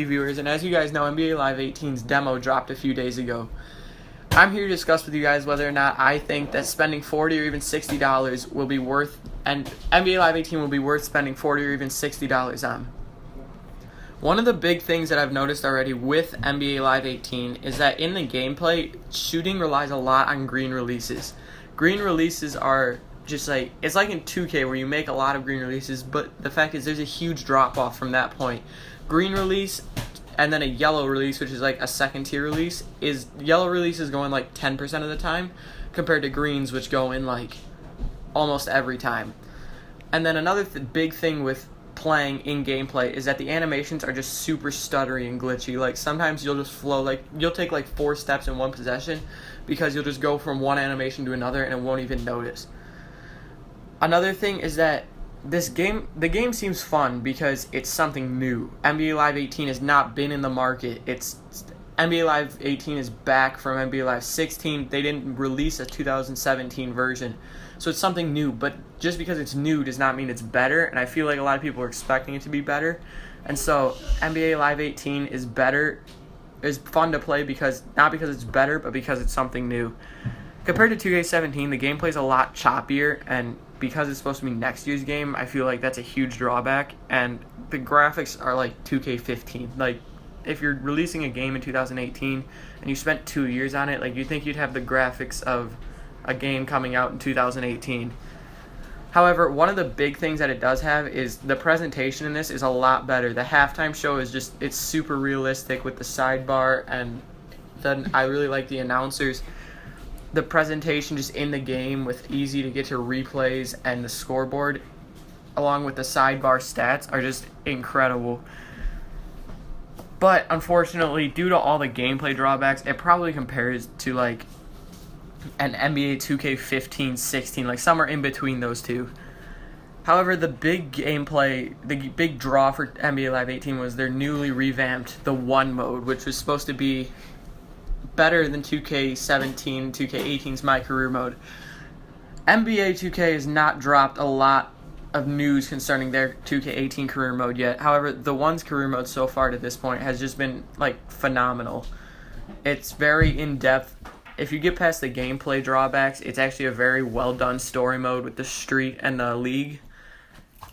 viewers, and as you guys know, NBA Live 18's demo dropped a few days ago. I'm here to discuss with you guys whether or not I think that spending $40 or even $60 will be worth, and NBA Live 18 will be worth spending $40 or even $60 on. One of the big things that I've noticed already with NBA Live 18 is that in the gameplay, shooting relies a lot on green releases. Green releases are just like, it's like in 2K where you make a lot of green releases, but the fact is there's a huge drop off from that point. Green release and then a yellow release, which is like a second tier release, is yellow releases go in like 10% of the time compared to greens, which go in like almost every time. And then another big thing with playing in gameplay is that the animations are just super stuttery and glitchy. Like sometimes you'll just flow, like you'll take like 4 steps in one possession because you'll just go from one animation to another and it won't even notice. Another thing is that the game seems fun because it's something new. NBA Live 18 has not been in the market. NBA Live 18 is back from NBA Live 16. They didn't release a 2017 version. So it's something new, but just because it's new does not mean it's better, and I feel like a lot of people are expecting it to be better. And so NBA Live 18 is better, is fun to play not because it's better, but because it's something new. Compared to 2K17, the gameplay is a lot choppier, and because it's supposed to be next year's game, I feel like that's a huge drawback. And the graphics are like 2K15. Like, if you're releasing a game in 2018 and you spent 2 years on it, like you'd think you'd have the graphics of a game coming out in 2018. However, one of the big things that it does have is the presentation in this is a lot better. The halftime show is just, it's super realistic with the sidebar, and then I really like the announcers. The presentation just in the game with easy to get to replays and the scoreboard along with the sidebar stats are just incredible. But unfortunately, due to all the gameplay drawbacks, it probably compares to like an NBA 2K15, 16, like somewhere in between those two. However, the big big draw for NBA Live 18 was their newly revamped The One mode, which was supposed to be better than 2K17, 2K18's My Career mode. NBA 2K has not dropped a lot of news concerning their 2K18 career mode yet. However, the One's career mode so far to this point has just been like phenomenal. It's very in-depth. If you get past the gameplay drawbacks, it's actually a very well done story mode with the street and the league.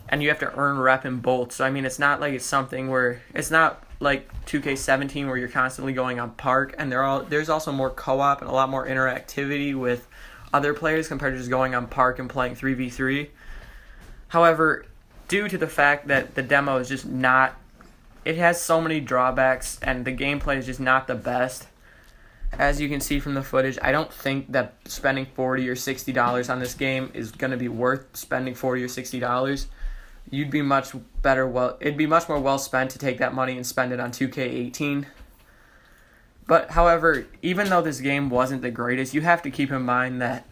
And you have to earn rep in both. So I mean, it's not like it's something where it's not like 2K17 where you're constantly going on park, and there's also more co-op and a lot more interactivity with other players compared to just going on park and playing 3v3. However, due to the fact that the demo is just not, it has so many drawbacks and the gameplay is just not the best. As you can see from the footage, I don't think that spending $40 or $60 on this game is going to be worth spending $40 or $60. It'd be much more well spent to take that money and spend it on 2K18. But however, even though this game wasn't the greatest, you have to keep in mind that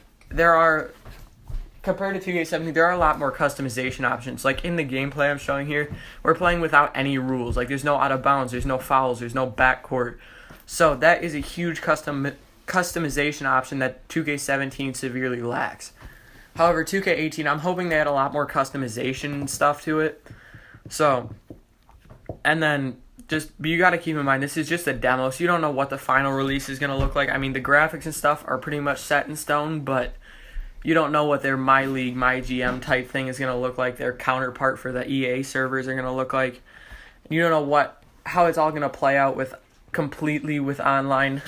compared to 2K17, there are a lot more customization options. Like in the gameplay I'm showing here, we're playing without any rules. Like there's no out of bounds, there's no fouls, there's no backcourt. So that is a huge customization option that 2K17 severely lacks. However, 2K18, I'm hoping they had a lot more customization stuff to it. So, and then you got to keep in mind, this is just a demo, so you don't know what the final release is going to look like. I mean, the graphics and stuff are pretty much set in stone, but you don't know what their My League, My GM type thing is going to look like. Their counterpart for the EA servers are going to look like. You don't know how it's all going to play out completely with online,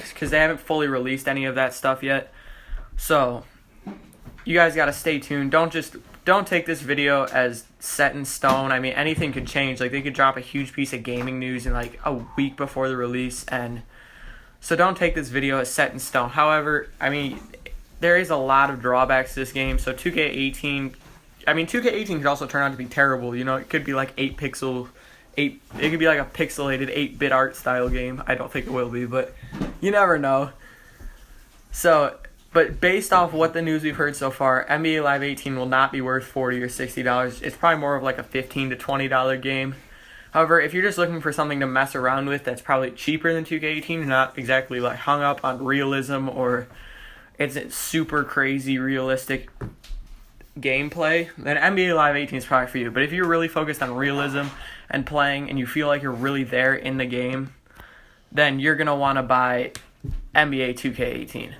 because they haven't fully released any of that stuff yet. So you guys got to stay tuned. Don't take this video as set in stone. I mean, anything could change. Like, they could drop a huge piece of gaming news in like a week before the release, and so don't take this video as set in stone. However, I mean, there is a lot of drawbacks to this game. So 2K18 could also turn out to be terrible. You know, it could be like it could be like a pixelated 8-bit art style game. I don't think it will be, but you never know. So, but based off what the news we've heard so far, NBA Live 18 will not be worth $40 or $60. It's probably more of like a $15 to $20 game. However, if you're just looking for something to mess around with that's probably cheaper than 2K18, not exactly like hung up on realism or it's super crazy realistic gameplay, then NBA Live 18 is probably for you. But if you're really focused on realism and playing and you feel like you're really there in the game, then you're going to want to buy NBA 2K18.